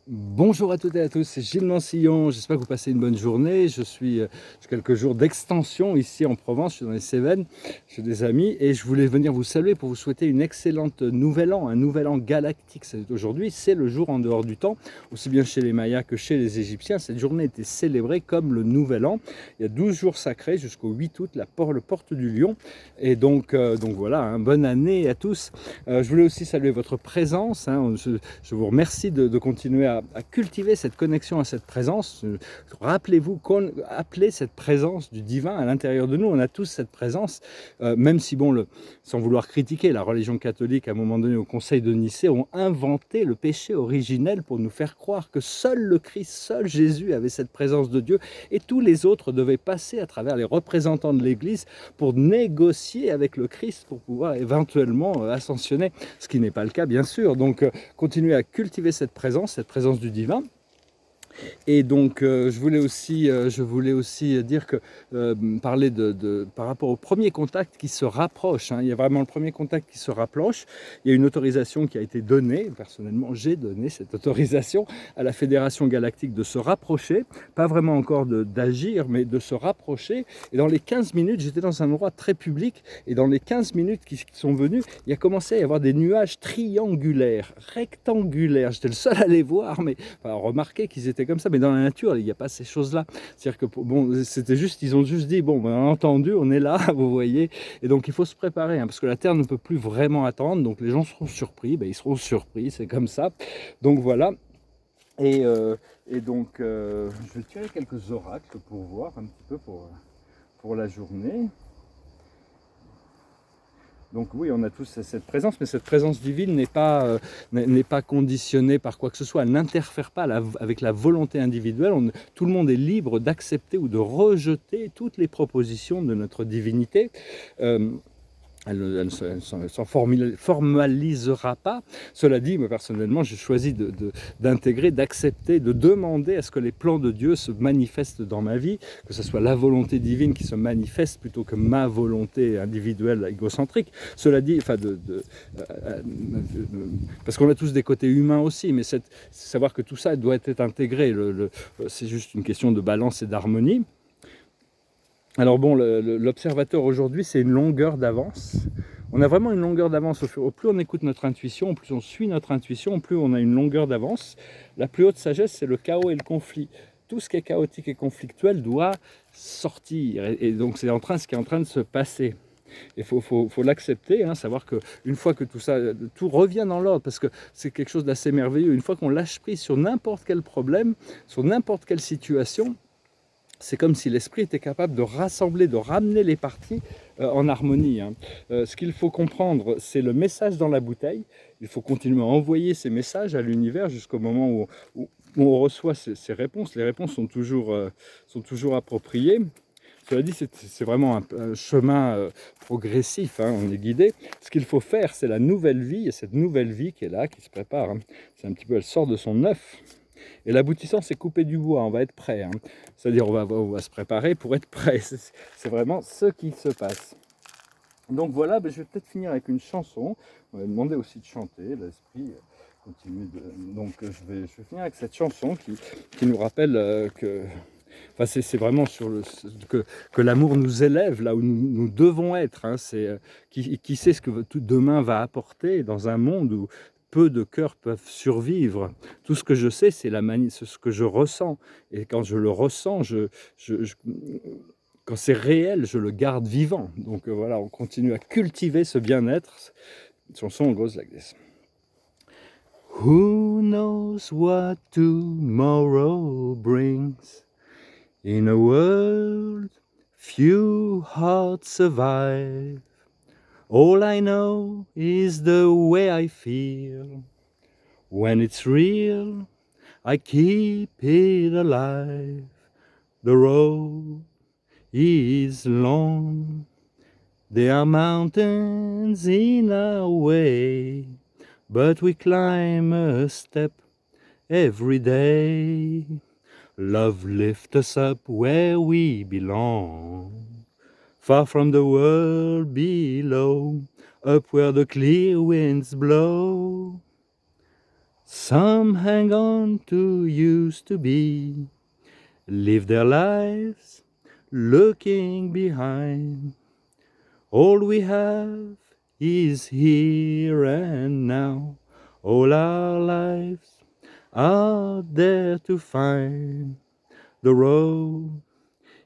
Bonjour à toutes et à tous, c'est Gilles Mansillon, j'espère que vous passez une bonne journée. J'ai quelques jours d'extension ici en Provence, je suis dans les Cévennes, j'ai des amis et je voulais venir vous saluer pour vous souhaiter une excellente nouvel an, un nouvel an galactique. Aujourd'hui, c'est le jour en dehors du temps, aussi bien chez les Mayas que chez les Égyptiens. Cette journée était célébrée comme le nouvel an. Il y a 12 jours sacrés jusqu'au 8 août, la porte du lion. Et donc voilà, bonne année à tous. Je voulais aussi saluer votre présence, je vous remercie de continuer à cultiver cette connexion à cette présence. Rappelez-vous appelez cette présence du divin à l'intérieur de nous. On a tous cette présence, même si, sans vouloir critiquer, la religion catholique, à un moment donné, au Conseil de Nicée, ont inventé le péché originel pour nous faire croire que seul le Christ, seul Jésus avait cette présence de Dieu et tous les autres devaient passer à travers les représentants de l'Église pour négocier avec le Christ pour pouvoir éventuellement ascensionner, ce qui n'est pas le cas, bien sûr. Donc, continuer à cultiver cette présence du divin. Et donc, je voulais aussi dire que parler par rapport au premier contact qui se rapproche. Il y a vraiment le premier contact qui se rapproche. Il y a une autorisation qui a été donnée. Personnellement, j'ai donné cette autorisation à la Fédération Galactique de se rapprocher, pas vraiment encore d'agir, mais de se rapprocher. Et dans les 15 minutes, j'étais dans un endroit très public, et dans les 15 minutes qui sont venues, il a commencé à y avoir des nuages triangulaires, rectangulaires. J'étais le seul à les voir, mais enfin, remarquer qu'ils étaient comme ça, mais dans la nature, il n'y a pas ces choses-là. C'est-à-dire que, c'était juste, ils ont juste dit, on a entendu, on est là, vous voyez, et donc il faut se préparer, parce que la Terre ne peut plus vraiment attendre, donc les gens seront surpris, ils seront surpris, c'est comme ça. Donc voilà, et, je vais tirer quelques oracles pour voir un petit peu pour la journée. Donc oui, on a tous cette présence, mais cette présence divine n'est pas conditionnée par quoi que ce soit. Elle n'interfère pas avec la volonté individuelle. Tout le monde est libre d'accepter ou de rejeter toutes les propositions de notre divinité. Elle ne s'en formalisera pas. Cela dit, moi personnellement, j'ai choisi d'intégrer, d'accepter, de demander à ce que les plans de Dieu se manifestent dans ma vie, que ce soit la volonté divine qui se manifeste plutôt que ma volonté individuelle égocentrique. Cela dit, parce qu'on a tous des côtés humains aussi, mais savoir que tout ça doit être intégré. C'est juste une question de balance et d'harmonie. Alors l'observateur aujourd'hui, c'est une longueur d'avance. On a vraiment une longueur d'avance. Au plus on écoute notre intuition, au plus on suit notre intuition, au plus on a une longueur d'avance. La plus haute sagesse, c'est le chaos et le conflit. Tout ce qui est chaotique et conflictuel doit sortir. Et donc c'est ce qui est en train de se passer. Il faut l'accepter, savoir qu'une fois que tout revient dans l'ordre, parce que c'est quelque chose d'assez merveilleux, une fois qu'on lâche prise sur n'importe quel problème, sur n'importe quelle situation, c'est comme si l'esprit était capable de rassembler, de ramener les parties en harmonie. Ce qu'il faut comprendre, c'est le message dans la bouteille. Il faut continuer à envoyer ces messages à l'univers jusqu'au moment où on reçoit ces réponses. Les réponses sont toujours appropriées. Cela dit, c'est vraiment un chemin progressif, on est guidé. Ce qu'il faut faire, c'est la nouvelle vie, et cette nouvelle vie qui est là, qui se prépare. C'est un petit peu, elle sort de son œuf. Et l'aboutissant, c'est couper du bois, on va être prêt. C'est-à-dire, on va se préparer pour être prêt. C'est vraiment ce qui se passe. Donc voilà, je vais peut-être finir avec une chanson. On va demander aussi de chanter, l'esprit continue de... Donc je vais finir avec cette chanson qui nous rappelle que... Enfin, c'est vraiment que l'amour nous élève là où nous devons être. Qui sait ce que tout demain va apporter dans un monde où peu de cœurs peuvent survivre. Tout ce que je sais, c'est ce que je ressens. Et quand je le ressens, quand c'est réel, je le garde vivant. Donc voilà, on continue à cultiver ce bien-être. Cette chanson goes like this. Who knows what tomorrow brings? In a world, few hearts survive. All I know is the way I feel. When it's real, I keep it alive. The road is long. There are mountains in our way, but we climb a step every day. Love lifts us up where we belong, far from the world below, up where the clear winds blow. Some hang on to used to be, live their lives looking behind. All we have is here and now. All our lives are there to find. The road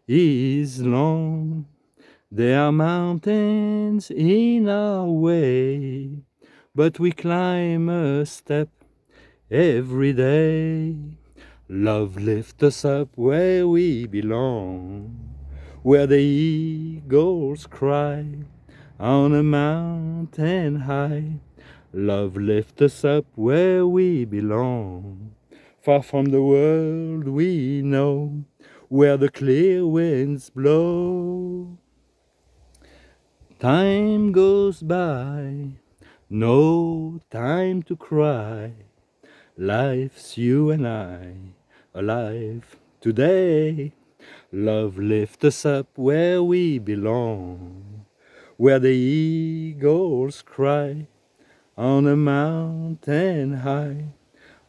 is long. There are mountains in our way, but we climb a step every day. Love lifts us up where we belong, where the eagles cry on a mountain high. Love lifts us up where we belong, far from the world we know, where the clear winds blow. Time goes by, no time to cry. Life's you and I, alive today. Love lifts us up where we belong, where the eagles cry on a mountain high.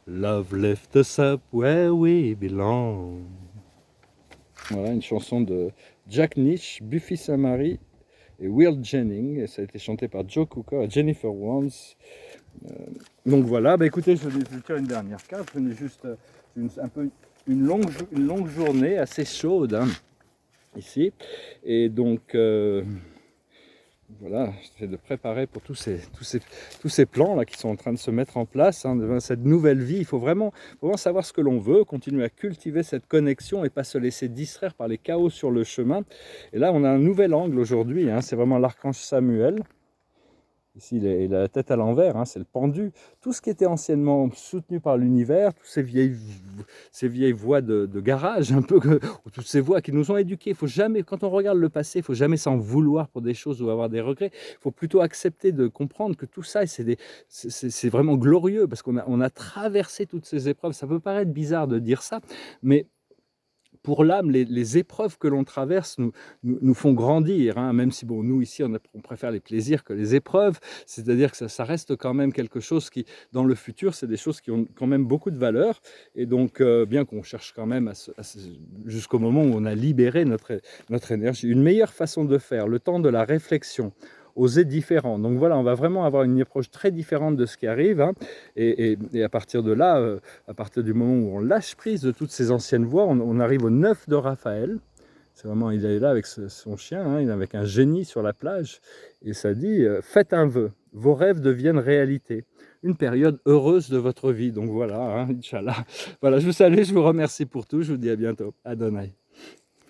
Love lifts us up where we belong. Voilà une chanson de Jack Nish, Buffy Sainte-Marie et Will Jennings, et ça a été chanté par Joe Cooker et Jennifer Warnes. Donc voilà, bah écoutez, je vais faire une dernière carte. Je venais juste une longue journée assez chaude hein, ici, et donc voilà, j'essaie de préparer pour tous ces plans là qui sont en train de se mettre en place, hein, cette nouvelle vie. Il faut vraiment savoir ce que l'on veut, continuer à cultiver cette connexion et pas se laisser distraire par les chaos sur le chemin. Et là, on a un nouvel angle aujourd'hui, hein, c'est vraiment l'archange Samuel. Ici, il a la tête à l'envers, hein, c'est le pendu. Tout ce qui était anciennement soutenu par l'univers, toutes ces vieilles voies de garage, un peu, ou toutes ces voies qui nous ont éduqués. Il faut jamais, quand on regarde le passé, il ne faut jamais s'en vouloir pour des choses ou avoir des regrets. Il faut plutôt accepter de comprendre que tout ça, c'est vraiment glorieux, parce qu'on a traversé toutes ces épreuves. Ça peut paraître bizarre de dire ça, mais pour l'âme, les épreuves que l'on traverse nous font grandir, hein, même si bon, nous ici on préfère les plaisirs que les épreuves, c'est-à-dire que ça reste quand même quelque chose qui, dans le futur, c'est des choses qui ont quand même beaucoup de valeur, et donc bien qu'on cherche quand même jusqu'au moment où on a libéré notre énergie, une meilleure façon de faire, le temps de la réflexion, oser différent. Donc voilà, on va vraiment avoir une approche très différente de ce qui arrive, hein, et à partir de là, à partir du moment où on lâche prise de toutes ces anciennes voies, on arrive au 9 de Raphaël. C'est vraiment, il est là avec son chien, hein, il est avec un génie sur la plage, et ça dit faites un vœu, vos rêves deviennent réalité, une période heureuse de votre vie. Donc voilà, hein, Inch'Allah. Voilà, je vous salue, je vous remercie pour tout, je vous dis à bientôt. Adonai.